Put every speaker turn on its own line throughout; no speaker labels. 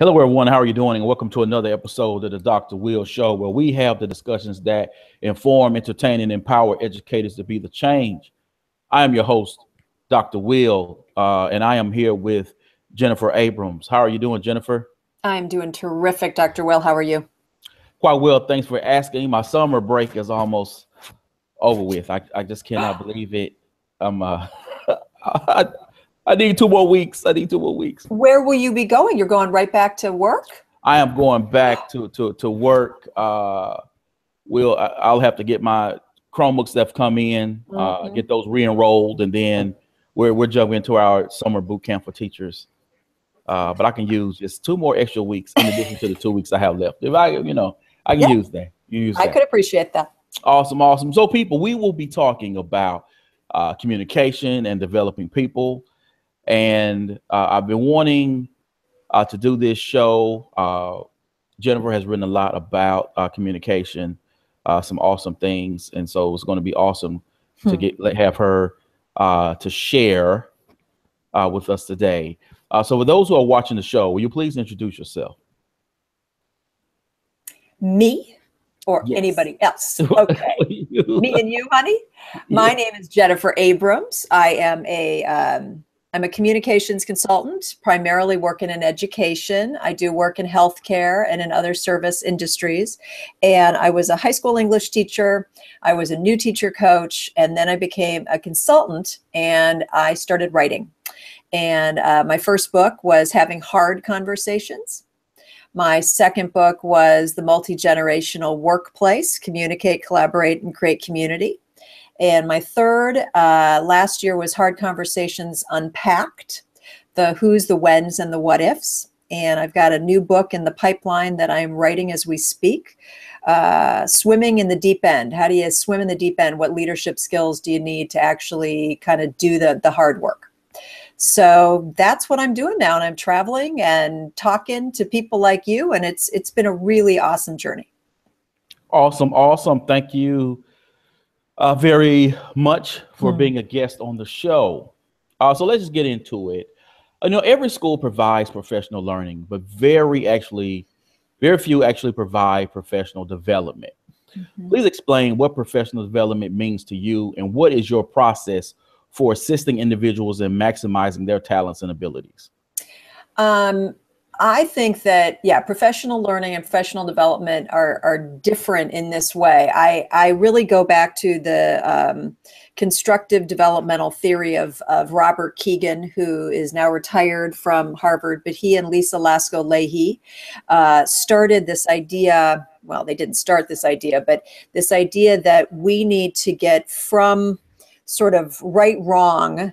Hello, everyone. How are you doing? And welcome to another episode of the Dr. Will Show, where we have the discussions that inform, entertain, and empower educators to be the change. I am your host, Dr. Will, and I am here with Jennifer Abrams. How are you doing, Jennifer?
I'm doing terrific, Dr. Will. How are you?
Quite well. Thanks for asking. My summer break is almost over with. I just cannot believe it. I'm I need 2 more weeks. I need 2 more weeks.
Where will you be going? You're going right back to work?
I am going back to work. I'll have to get my Chromebooks that have come in, get those re-enrolled, and then we're jumping into our summer boot camp for teachers. But I can use just 2 more extra weeks in addition to the 2 weeks I have left. If I can use that.
I could appreciate that.
Awesome. So people, we will be talking about communication and developing people. And I've been wanting to do this show. Jennifer has written a lot about communication, some awesome things. And so it's going to be awesome to have her to share with us today. So for those who are watching the show, will you please introduce yourself?
Me or anybody else? Okay. Me and you, honey. My name is Jennifer Abrams. I'm a communications consultant, primarily working in education. I do work in healthcare and in other service industries. And I was a high school English teacher. I was a new teacher coach. And then I became a consultant and I started writing. And my first book was Having Hard Conversations. My second book was The Multi-Generational Workplace, Communicate, Collaborate, and Create Community. And my third last year was Hard Conversations Unpacked, the who's, the whens, and the what ifs. And I've got a new book in the pipeline that I'm writing as we speak, Swimming in the Deep End. How do you swim in the deep end? What leadership skills do you need to actually kind of do the hard work? So that's what I'm doing now. And I'm traveling and talking to people like you. And it's been a really awesome journey.
Awesome. Thank you very much for being a guest on the show. So let's just get into it. Every school provides professional learning, but very few actually provide professional development. Please explain what professional development means to you and what is your process for assisting individuals in maximizing their talents and abilities.
I think that, professional learning and professional development are different in this way. I really go back to the constructive developmental theory of Robert Keegan, who is now retired from Harvard, but he and Lisa Lasko-Leahy started this idea. Well, they didn't start this idea, but this idea that we need to get from sort of right, wrong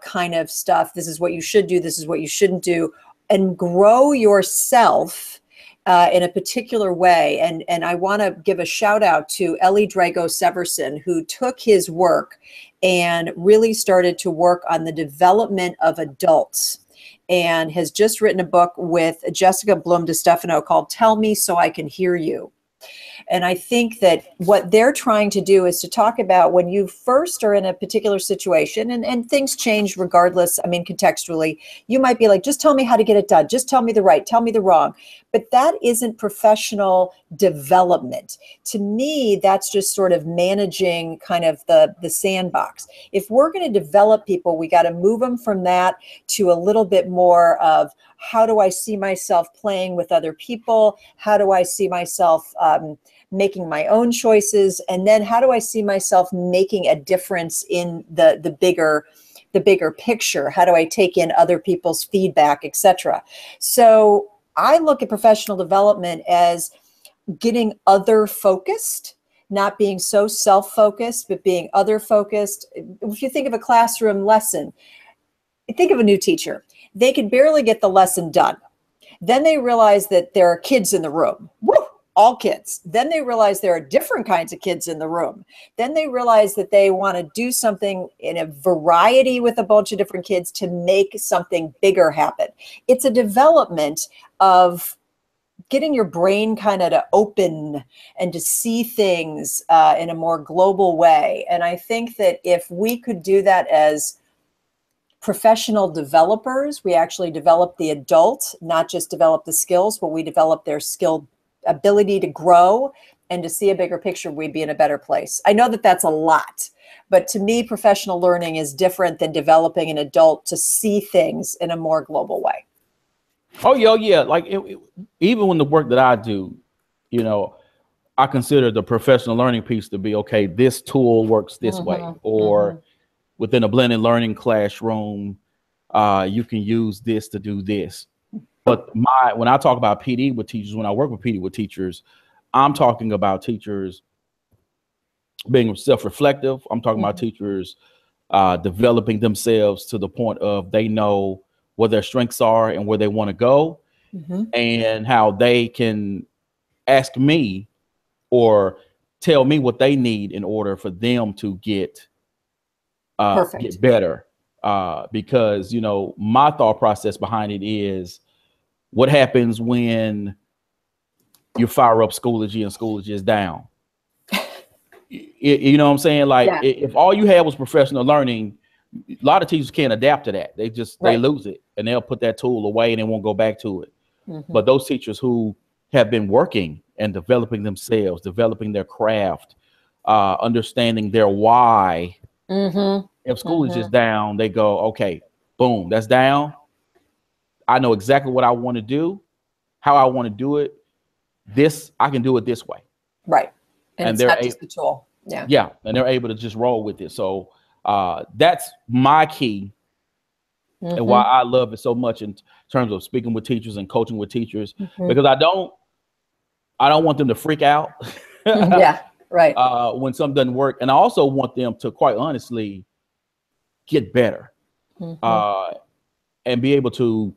kind of stuff. This is what you should do. This is what you shouldn't do. And grow yourself in a particular way. And I want to give a shout out to Ellie Drago Severson, who took his work and really started to work on the development of adults and has just written a book with Jessica Blum DeStefano called Tell Me So I Can Hear You. And I think that what they're trying to do is to talk about when you first are in a particular situation and things change regardless. I mean, contextually, you might be like, just tell me how to get it done. Just tell me the right, tell me the wrong. But that isn't professional development. To me, that's just sort of managing kind of the sandbox. If we're going to develop people, we got to move them from that to a little bit more of how do I see myself playing with other people? How do I see myself making my own choices? And then how do I see myself making a difference in the bigger picture? How do I take in other people's feedback, etc.? So I look at professional development as getting other focused, not being so self-focused, but being other focused. If you think of a classroom lesson, think of a new teacher. They could barely get the lesson done. Then they realize that there are kids in the room. Woo! All kids. Then they realize there are different kinds of kids in the room. Then they realize that they want to do something in a variety with a bunch of different kids to make something bigger happen. It's a development of getting your brain kind of to open and to see things in a more global way. And I think that if we could do that as professional developers. We actually develop the adult, not just develop the skills, but we develop their skill ability to grow and to see a bigger picture. We'd be in a better place. I know that that's a lot, but to me, professional learning is different than developing an adult to see things in a more global way.
Oh, yeah. Like even when the work that I do, you know, I consider the professional learning piece to be, okay, this tool works this way, or within a blended learning classroom, you can use this to do this. But when I talk about PD with teachers, when I work with PD with teachers, I'm talking about teachers being self-reflective. I'm talking about teachers developing themselves to the point of they know what their strengths are and where they want to go, and how they can ask me or tell me what they need in order for them to get better. Because, you know, my thought process behind it is, what happens when you fire up Schoology and Schoology is down? You know what I'm saying? Like, if all you had was professional learning, a lot of teachers can't adapt to that. They just, they lose it and they'll put that tool away and they won't go back to it. But those teachers who have been working and developing themselves, developing their craft, understanding their why, if Schoology is down, they go, okay, boom, that's down. I know exactly what I want to do, how I want to do it. I can do it this way.
Right. And it's not just the tool.
Yeah. And they're able to just roll with it. So that's my key, and why I love it so much in terms of speaking with teachers and coaching with teachers, because I don't want them to freak out. When something doesn't work. And I also want them to, quite honestly, get better and be able to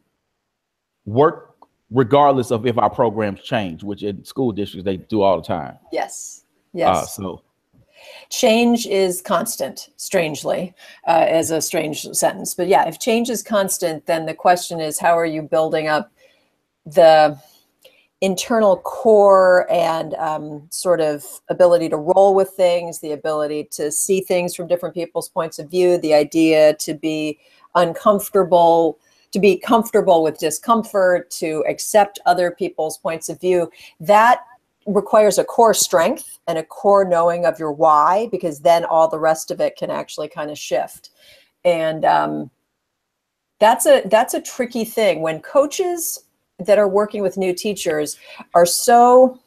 work regardless of if our programs change, which in school districts, they do all the time.
Yes.
So
change is constant, strangely, as a strange sentence. But yeah, if change is constant, then the question is, how are you building up the internal core and sort of ability to roll with things, the ability to see things from different people's points of view, the idea to be uncomfortable, to be comfortable with discomfort, to accept other people's points of view. That requires a core strength and a core knowing of your why, because then all the rest of it can actually kind of shift. And that's a tricky thing when coaches that are working with new teachers are so,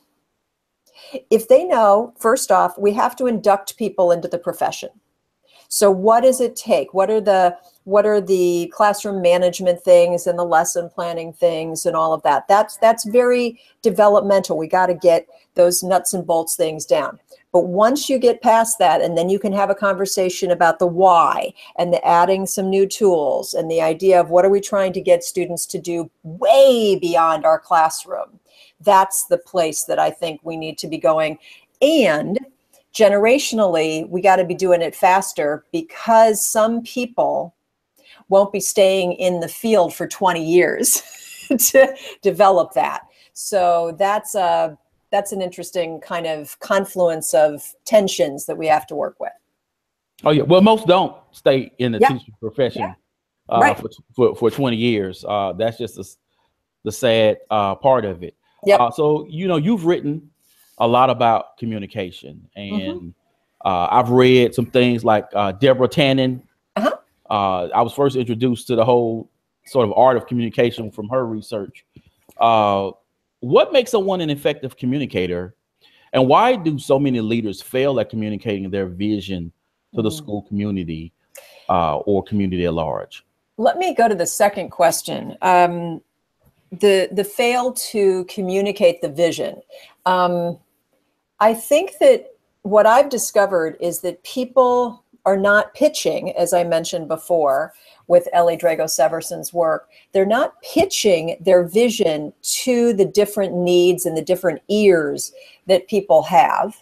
if they know, first off, we have to induct people into the profession. So what does it take? What are the classroom management things and the lesson planning things and all of that? That's very developmental. We got to get those nuts and bolts things down. But once you get past that, and then you can have a conversation about the why and the adding some new tools and the idea of what are we trying to get students to do way beyond our classroom. That's the place that I think we need to be going. And generationally, we got to be doing it faster, because some people won't be staying in the field for 20 years to develop that. So that's an interesting kind of confluence of tensions that we have to work with.
Oh yeah, well, most don't stay in the teaching profession for 20 years. That's just the sad part of it. So, you know, you've written a lot about communication, and I've read some things like Deborah Tannen. I was first introduced to the whole sort of art of communication from her research. What makes someone an effective communicator, and why do so many leaders fail at communicating their vision to the school community or community at large?
Let me go to the second question. The fail to communicate the vision. I think that what I've discovered is that people are not pitching, as I mentioned before, with Ellie Drago Severson's work. They're not pitching their vision to the different needs and the different ears that people have.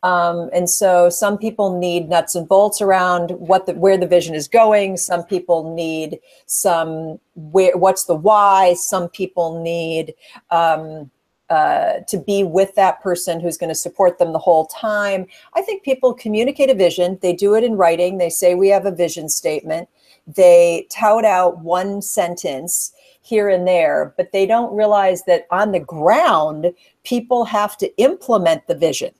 And so some people need nuts and bolts around where the vision is going. Some people need what's the why. Some people need to be with that person who's going to support them the whole time. I think people communicate a vision. They do it in writing. They say we have a vision statement. They tout out one sentence here and there, but they don't realize that on the ground, people have to implement the vision.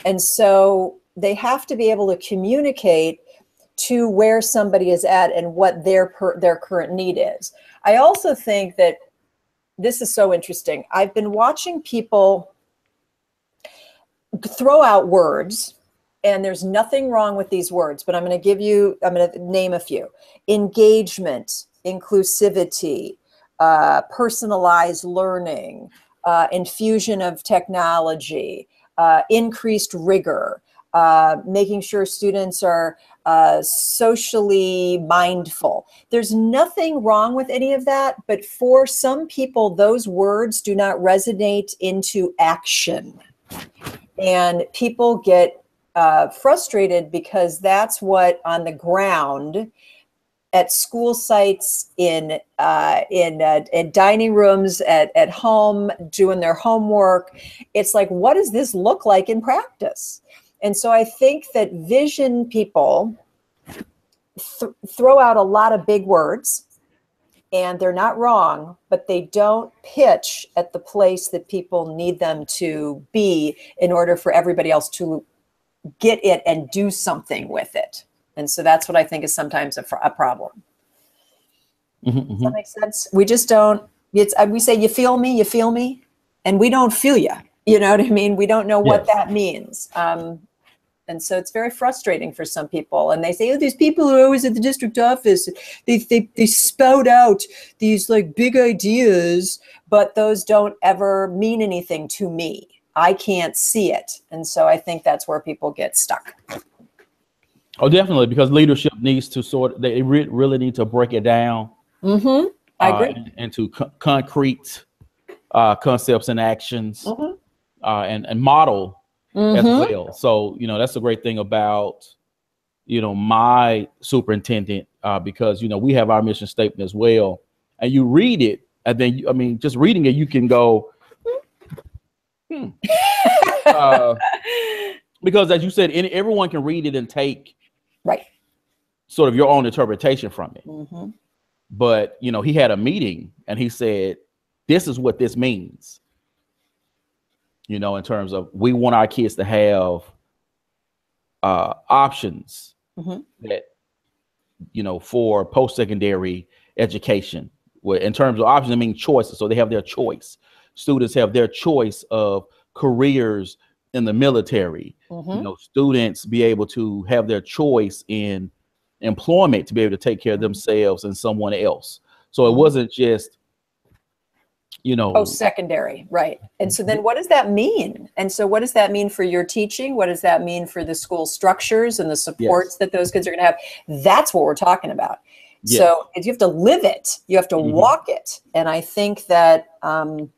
And so they have to be able to communicate to where somebody is at and what their current need is. I also think that this is so interesting. I've been watching people throw out words, and there's nothing wrong with these words, but I'm going to name a few. Engagement, inclusivity, personalized learning, infusion of technology, increased rigor, making sure students are socially mindful. There's nothing wrong with any of that, but for some people, those words do not resonate into action. And people get frustrated because that's what on the ground at school sites, in dining rooms, at home, doing their homework. It's like, what does this look like in practice? And so I think that vision people throw out a lot of big words, and they're not wrong, but they don't pitch at the place that people need them to be in order for everybody else to get it and do something with it. And so that's what I think is sometimes a problem. Does that make sense? We just don't, we say, you feel me, and we don't feel you. You know what I mean? We don't know what that means. And so it's very frustrating for some people. And they say, oh, these people who are always at the district office, they spout out these like big ideas, but those don't ever mean anything to me. I can't see it. And so I think that's where people get stuck.
Oh, definitely, because leadership needs to they really need to break it down.
I agree.
Into concrete concepts and actions, and model as well. So, that's the great thing about, my superintendent, because, we have our mission statement as well. And you read it, and then, just reading it, you can go, because as you said, everyone can read it and take sort of your own interpretation from it. But, he had a meeting and he said, this is what this means. In terms of, we want our kids to have options that, for post-secondary education. In terms of options, I mean choices. So they have their choice. Students have their choice of careers in the military. Students be able to have their choice in employment to be able to take care of themselves and someone else. So it wasn't just,
post-secondary, right? And so then what does that mean? And so what does that mean for your teaching? What does that mean for the school structures and the supports that those kids are going to have? That's what we're talking about. So you have to live it. You have to walk it. And I think that, and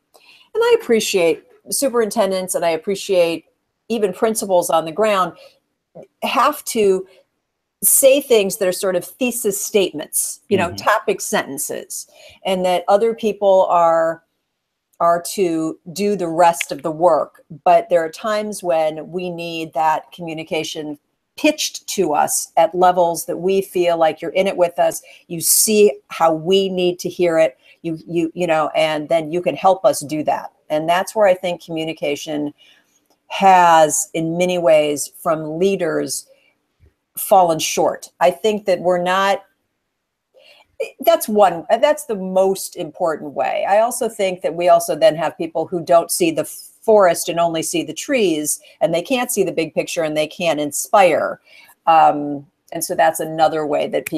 I appreciate superintendents, and I appreciate even principals on the ground have to say things that are sort of thesis statements, topic sentences, and that other people are to do the rest of the work. But there are times when we need that communication pitched to us at levels that we feel like you're in it with us. You see how we need to hear it, and then you can help us do that. And that's where I think communication has, in many ways, from leaders, fallen short. I think that we're not, that's the most important way. I also think that we also then have people who don't see the forest and only see the trees, and they can't see the big picture, and they can't inspire. And so that's another way that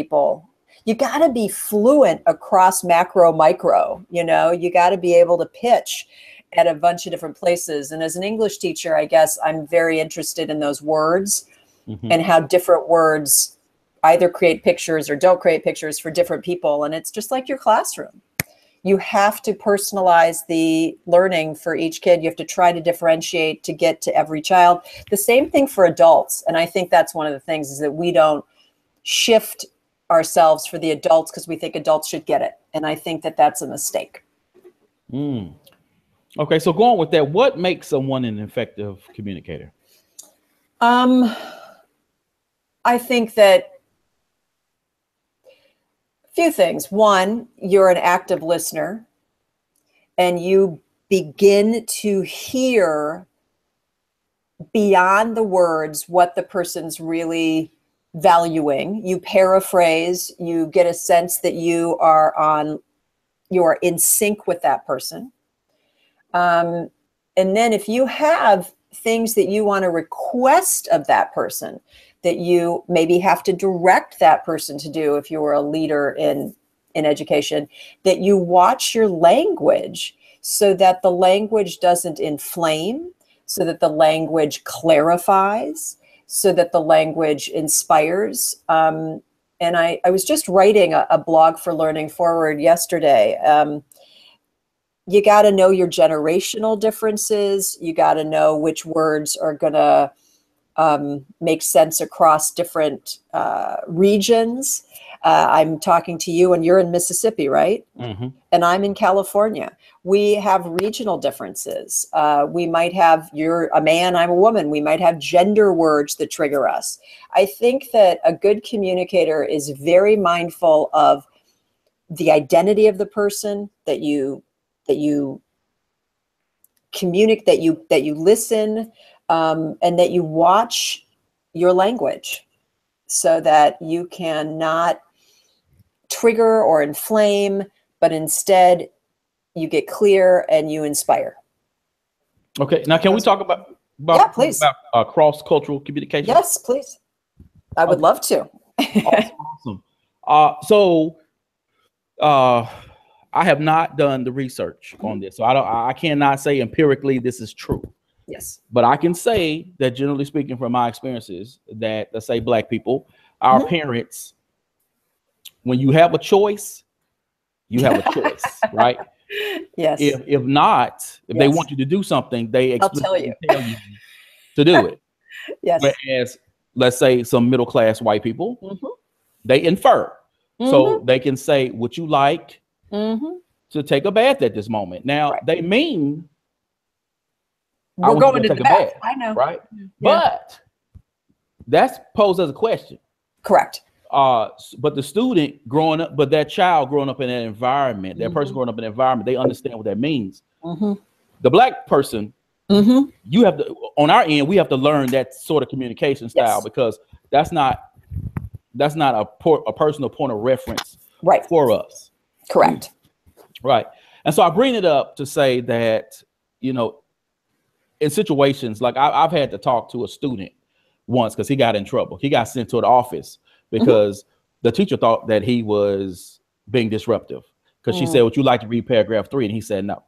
you got to be fluent across macro, micro, you got to be able to pitch at a bunch of different places. And as an English teacher, I guess I'm very interested in those words and how different words either create pictures or don't create pictures for different people. And it's just like your classroom. You have to personalize the learning for each kid. You have to try to differentiate to get to every child. The same thing for adults. And I think that's one of the things, is that we don't shift ourselves for the adults because we think adults should get it. And I think that that's a mistake.
Okay, so going with that, what makes someone an effective communicator?
I think that Few things. One, you're an active listener and you begin to hear beyond the words what the person's really valuing. You paraphrase, you get a sense that you are in sync with that person. And then if you have things that you want to request of that person, that you maybe have to direct that person to do if you were a leader in education, that you watch your language so that the language doesn't inflame, so that the language clarifies, so that the language inspires. And I was just writing a blog for Learning Forward yesterday. You got to know your generational differences. You got to know which words are going to make sense across different regions. I'm talking to you and you're in Mississippi, right?
Mm-hmm.
And I'm in California. We have regional differences. We might have, you're a man, I'm a woman. We might have gender words that trigger us. I think that a good communicator is very mindful of the identity of the person, that you communicate, that you listen, and that you watch your language so that you can not trigger or inflame, but instead you get clear and you inspire.
Okay. Now, can we talk about
yeah, please.
about cross-cultural communication?
Yes, please. I would love to.
Awesome. I have not done the research on this, so I cannot say empirically this is true.
Yes.
But I can say that, generally speaking, from my experiences, that, let's say, Black people, our parents, when you have a choice, you have a choice, right?
Yes.
If not, if they want you to do something, they explicitly tell you to do it.
Yes.
Whereas, let's say, some middle-class white people, they infer. So they can say, would you like to take a bath at this moment? Now, they mean,
we're going to take a bath. I know.
Right? Yeah. But that's posed as a question.
Correct.
But the student growing up, but that child growing up in that environment, that person growing up in that environment, they understand what that means. The Black person, you have to, on our end, we have to learn that sort of communication style, because that's not a personal point of reference for us.
Correct.
Right. And so I bring it up to say that, in situations like I've had to talk to a student once because he got in trouble. He got sent to the office because the teacher thought that he was being disruptive, because she said, would you like to read paragraph 3? And he said no.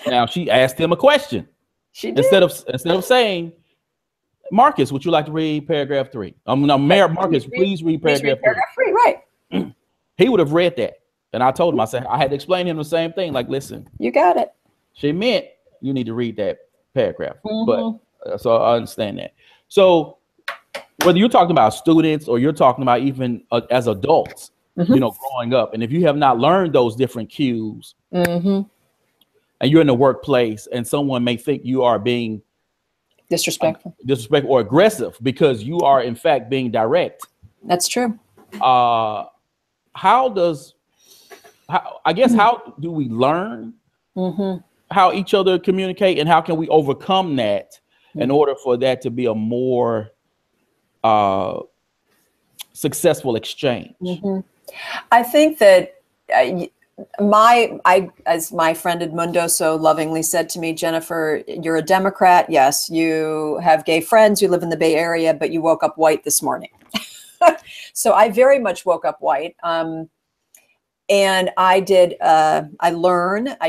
Now she asked him a question. She did. Instead of saying, Marcus, would you like to read paragraph 3? No, Mayor Marcus, please read paragraph 3.
Right.
He would have read that. And I told him, I said, I had to explain to him the same thing. Like, listen,
you got it.
She meant you need to read that paragraph. But so I understand that. So whether you're talking about students or you're talking about even as adults, growing up, and if you have not learned those different cues, and you're in the workplace and someone may think you are being disrespectful or aggressive because you are in fact being direct.
That's true.
How do we learn how each other communicate, and how can we overcome that in order for that to be a more successful exchange?
I think that as my friend Edmundo so lovingly said to me, Jennifer, you're a Democrat. Yes, you have gay friends. You live in the Bay Area, but you woke up white this morning. So I very much woke up white. And I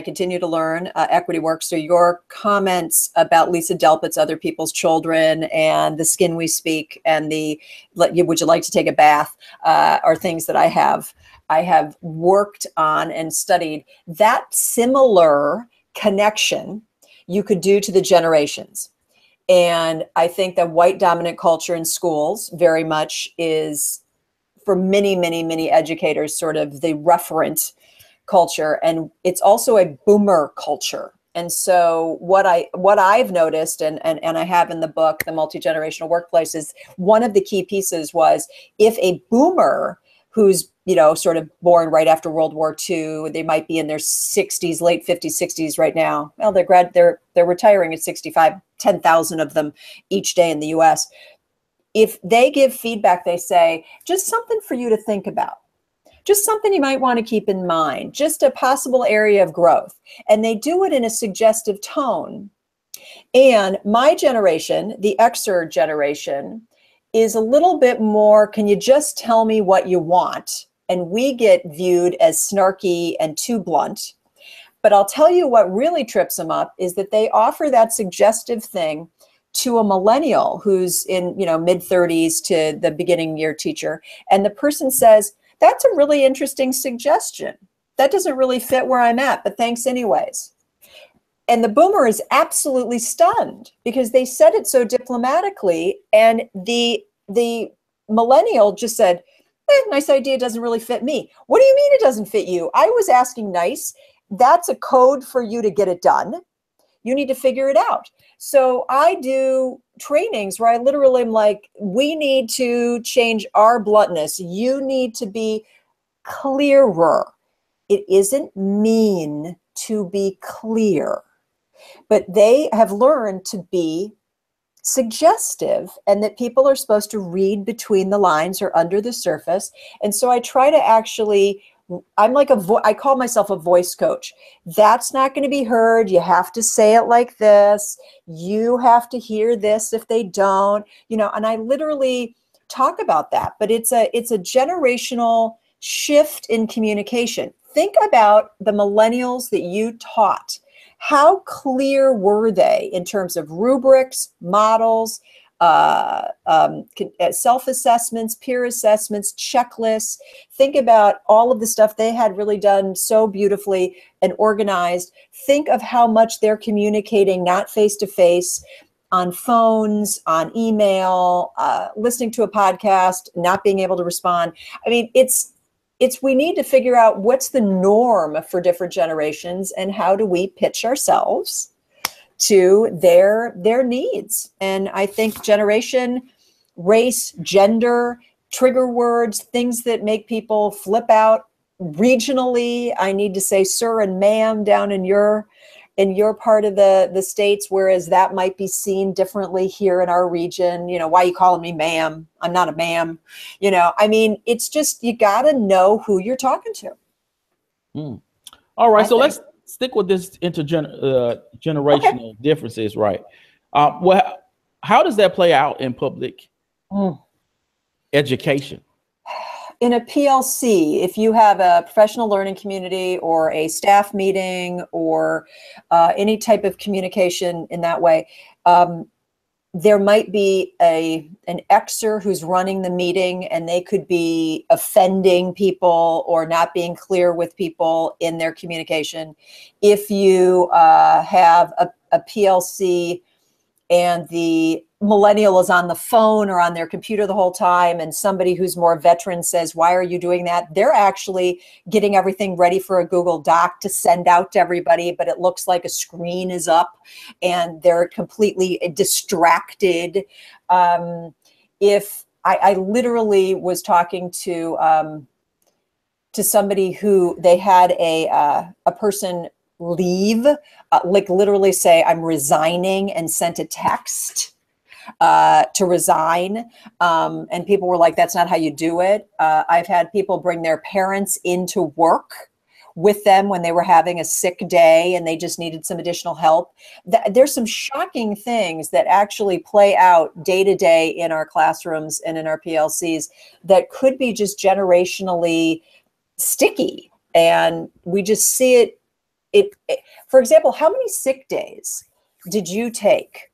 continue to learn equity work. So your comments about Lisa Delpit's Other People's Children and The Skin We Speak and would you like to take a bath are things that I have worked on and studied. That similar connection you could do to the generations. And I think that white dominant culture in schools very much is, for many, many, many educators, sort of the referent culture. And it's also a boomer culture. And so what I've noticed, and I have in the book, The Multi-Generational Workplace, is one of the key pieces was, if a boomer who's, you know, sort of born right after World War II, they might be in their 60s, late 50s, 60s right now. Well, they're retiring at 65, 10,000 of them each day in the US. If they give feedback, they say, just something for you to think about. Just something you might want to keep in mind, just a possible area of growth. And they do it in a suggestive tone. And my generation, the Xer generation, is a little bit more, can you just tell me what you want? And we get viewed as snarky and too blunt. But I'll tell you what really trips them up is that they offer that suggestive thing to a millennial who's in, you know, mid-30s to the beginning year teacher. And the person says, that's a really interesting suggestion. That doesn't really fit where I'm at, but thanks anyways. And the boomer is absolutely stunned because they said it so diplomatically. And the millennial just said, nice idea, doesn't really fit me. What do you mean it doesn't fit you? I was asking nice. That's a code for you to get it done. You need to figure it out. So I do trainings where I literally am like, we need to change our bluntness. You need to be clearer. It isn't mean to be clear, but they have learned to be suggestive, and that people are supposed to read between the lines or under the surface. And so I try to actually, I'm like I call myself a voice coach. That's not going to be heard. You have to say it like this. You have to hear this if they don't, you know, and I literally talk about that, but it's a generational shift in communication. Think about the millennials that you taught. How clear were they in terms of rubrics, models, self-assessments, peer assessments, checklists? Think about all of the stuff they had really done so beautifully and organized. Think of how much they're communicating, not face-to-face, on phones, on email, listening to a podcast, not being able to respond. I mean, we need to figure out what's the norm for different generations and how do we pitch ourselves to their needs. And I think generation, race, gender, trigger words, things that make people flip out regionally. I need to say sir and ma'am down in your part of the States, whereas that might be seen differently here in our region. You know, why are you calling me ma'am? I'm not a ma'am. You know, I mean, it's just, you got to know who you're talking to.
All right. So let's stick with this generational differences, right? Well, how does that play out in public education?
In a PLC, if you have a professional learning community or a staff meeting or any type of communication in that way, there might be an Xer who's running the meeting, and they could be offending people or not being clear with people in their communication. If you have a PLC and the millennial is on the phone or on their computer the whole time, and somebody who's more veteran says, why are you doing that? They're actually getting everything ready for a Google Doc to send out to everybody, but it looks like a screen is up and they're completely distracted. If I literally was talking to somebody who they had a person leave, like literally say, I'm resigning, and sent a text to resign. And people were like, that's not how you do it. I've had people bring their parents into work with them when they were having a sick day and they just needed some additional help. There's some shocking things that actually play out day to day in our classrooms and in our PLCs that could be just generationally sticky. And we just see it. For example, how many sick days did you take,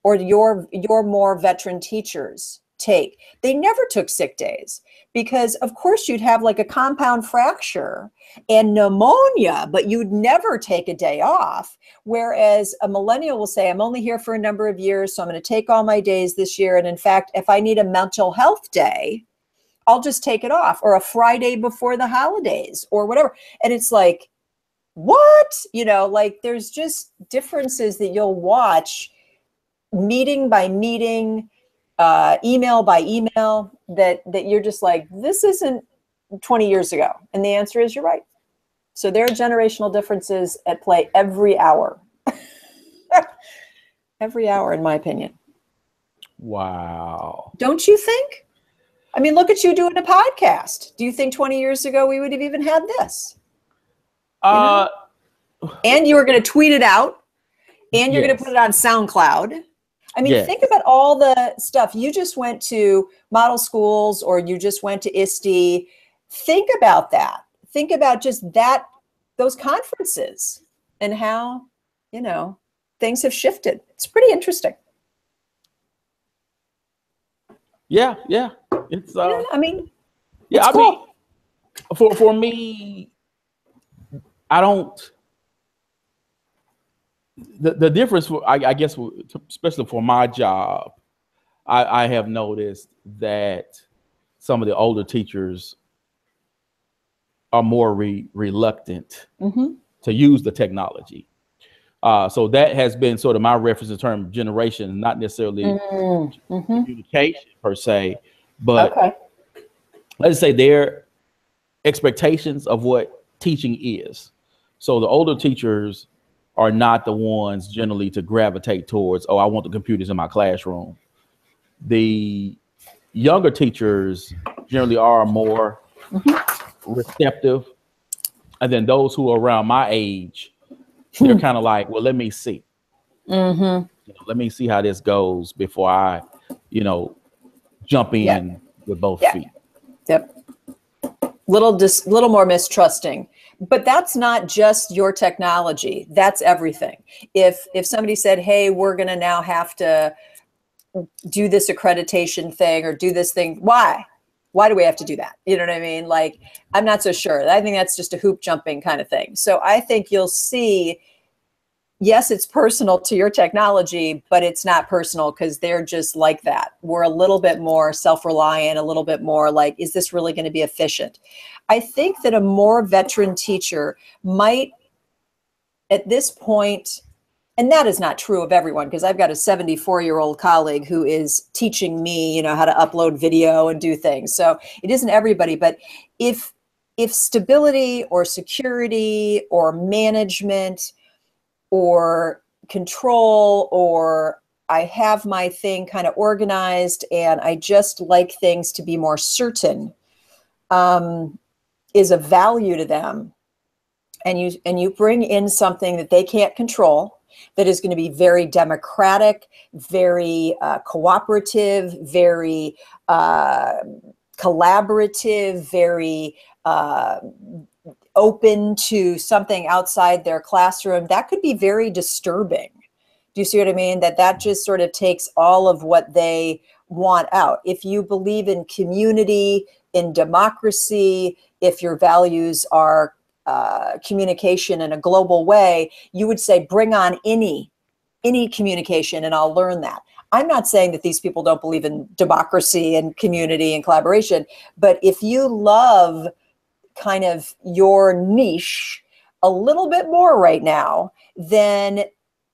or your more veteran teachers take? They never took sick days because, of course, you'd have like a compound fracture and pneumonia, but you'd never take a day off. Whereas a millennial will say, I'm only here for a number of years, so I'm going to take all my days this year. And in fact, if I need a mental health day, I'll just take it off, or a Friday before the holidays or whatever. And it's like, what? You know, like there's just differences that you'll watch meeting by meeting, email by email, that you're just like, this isn't 20 years ago. And the answer is, you're right. So there are generational differences at play every hour. Every hour, in my opinion.
Wow.
Don't you think? I mean, look at you doing a podcast. Do you think 20 years ago we would have even had this? You know? And you were going to tweet it out, and you're going to put it on SoundCloud. I mean, think about all the stuff. You just went to model schools, or you just went to ISTE. Think about that. Think about just that, those conferences, and how, you know, things have shifted. It's pretty interesting.
Yeah. It's
I mean,
yeah,
it's cool.
mean, for me, I don't. The difference, I guess, especially for my job, I have noticed that some of the older teachers are more reluctant to use the technology. So that has been sort of my reference in terms of generation, not necessarily communication per se, but let's say their expectations of what teaching is. So the older teachers are not the ones generally to gravitate towards, oh, I want the computers in my classroom. The younger teachers generally are more receptive. And then those who are around my age, they're kind of like, well, let me see. You know, let me see how this goes before I, you know, jump in with both feet.
Little more mistrusting. But that's not just your technology. That's everything. If somebody said, hey, we're going to now have to do this accreditation thing or do this thing, why? Why do we have to do that? You know what I mean? Like, I'm not so sure. I think that's just a hoop jumping kind of thing. So I think you'll see, yes, it's personal to your technology, but it's not personal because they're just like that. We're a little bit more self-reliant, a little bit more like, is this really going to be efficient? I think that a more veteran teacher might, at this point, and that is not true of everyone, because I've got a 74-year-old colleague who is teaching me, you know, how to upload video and do things. So it isn't everybody, but if stability or security or management or control, or I have my thing kind of organized and I just like things to be more certain, is a value to them, and you bring in something that they can't control, that is going to be very democratic, very cooperative, very collaborative, very open to something outside their classroom, that could be very disturbing. Do you see what I mean? That just sort of takes all of what they want out. If you believe in community, in democracy, if your values are communication in a global way, you would say, bring on any communication and I'll learn that. I'm not saying that these people don't believe in democracy and community and collaboration, but if you love kind of your niche a little bit more right now, then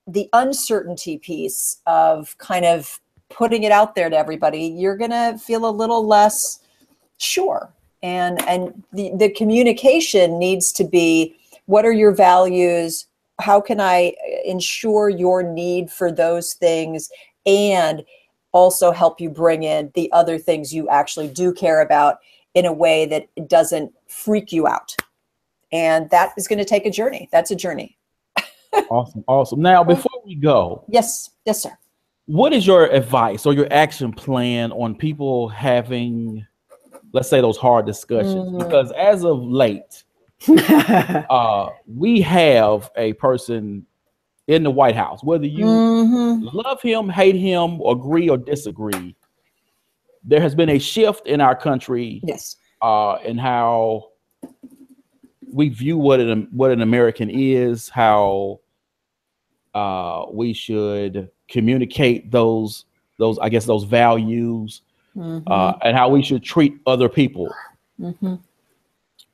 the uncertainty piece of kind of putting it out there to everybody, you're going to feel a little less sure. And the communication needs to be, what are your values? How can I ensure your need for those things and also help you bring in the other things you actually do care about in a way that it doesn't freak you out? And that is going to take a journey. That's a journey.
Awesome. Now, before we go.
Yes, sir.
What is your advice or your action plan on people having, let's say, those hard discussions? Because as of late, we have a person in the White House, whether you love him, hate him, agree or disagree, there has been a shift in our country in how we view what an American is, how we should communicate those values, and how we should treat other people.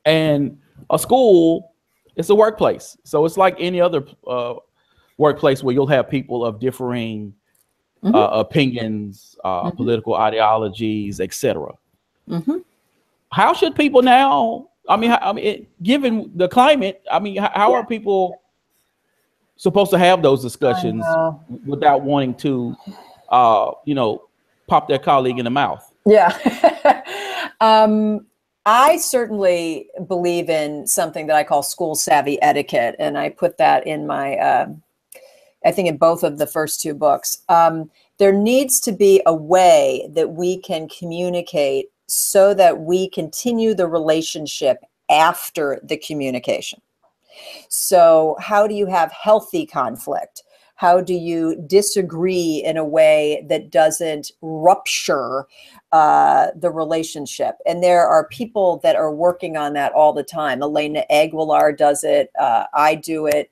And a school It's a workplace. So it's like any other workplace where you'll have people of differing opinions, political ideologies, etc. How should people now? Given the climate, how are people supposed to have those discussions without wanting to, pop their colleague in the mouth?
Yeah. I certainly believe in something that I call school savvy etiquette, and I put that in my, I think in both of the first two books. There needs to be a way that we can communicate so that we continue the relationship after the communication. So how do you have healthy conflict? How do you disagree in a way that doesn't rupture the relationship? And there are people that are working on that all the time. Elena Aguilar does it. I do it.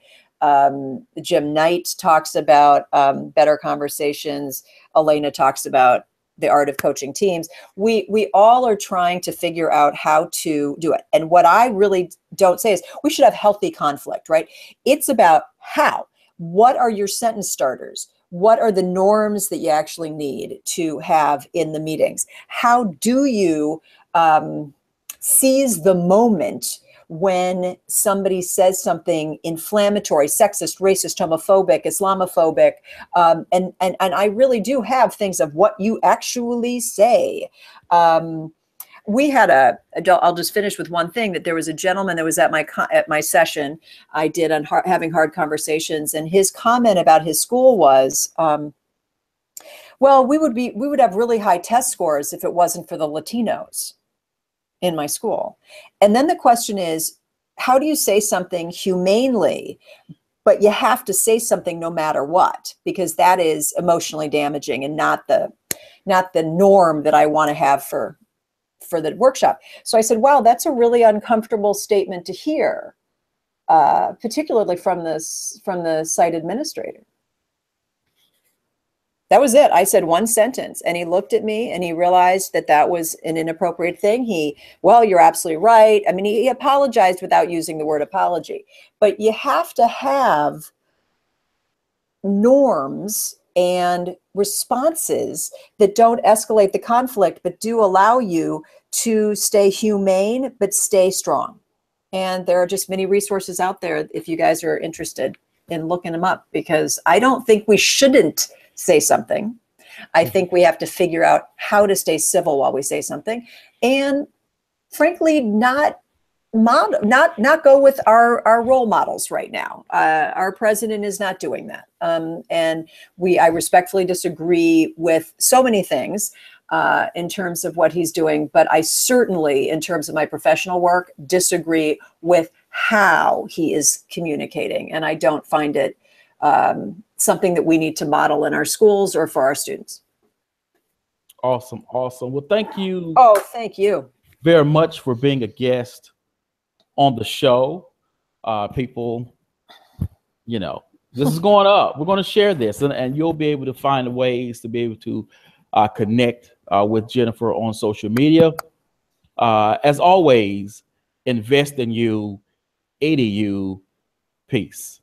Jim Knight talks about better conversations. Elena talks about the art of coaching teams. We all are trying to figure out how to do it. And what I really don't say is we should have healthy conflict, right? It's about how. What are your sentence starters? What are the norms that you actually need to have in the meetings? How do you seize the moment when somebody says something inflammatory, sexist, racist, homophobic, Islamophobic, and I really do have things of what you actually say. We had I'll just finish with one thing, that there was a gentleman that was at my session I did on having hard conversations, and his comment about his school was, well, we would have really high test scores if it wasn't for the Latinos in my school. And then the question is, how do you say something humanely, but you have to say something no matter what, because that is emotionally damaging and not the norm that I want to have for the workshop. So I said, wow, that's a really uncomfortable statement to hear, particularly from the site administrator. That was it. I said one sentence, and he looked at me and he realized that that was an inappropriate thing. Well, you're absolutely right. I mean, he apologized without using the word apology, but you have to have norms and responses that don't escalate the conflict, but do allow you to stay humane, but stay strong. And there are just many resources out there if you guys are interested in looking them up, because I don't think we shouldn't say something. I think we have to figure out how to stay civil while we say something, and frankly, not go with our role models right now. Our president is not doing that, and I respectfully disagree with so many things in terms of what he's doing. But I certainly, in terms of my professional work, disagree with how he is communicating, and I don't find it something that we need to model in our schools or for our students.
Awesome. Well, thank you.
Oh, thank you
very much for being a guest on the show. People, this is going up. We're going to share this, and you'll be able to find ways to be able to connect with Jennifer on social media. As always, invest in you, EDU. Peace.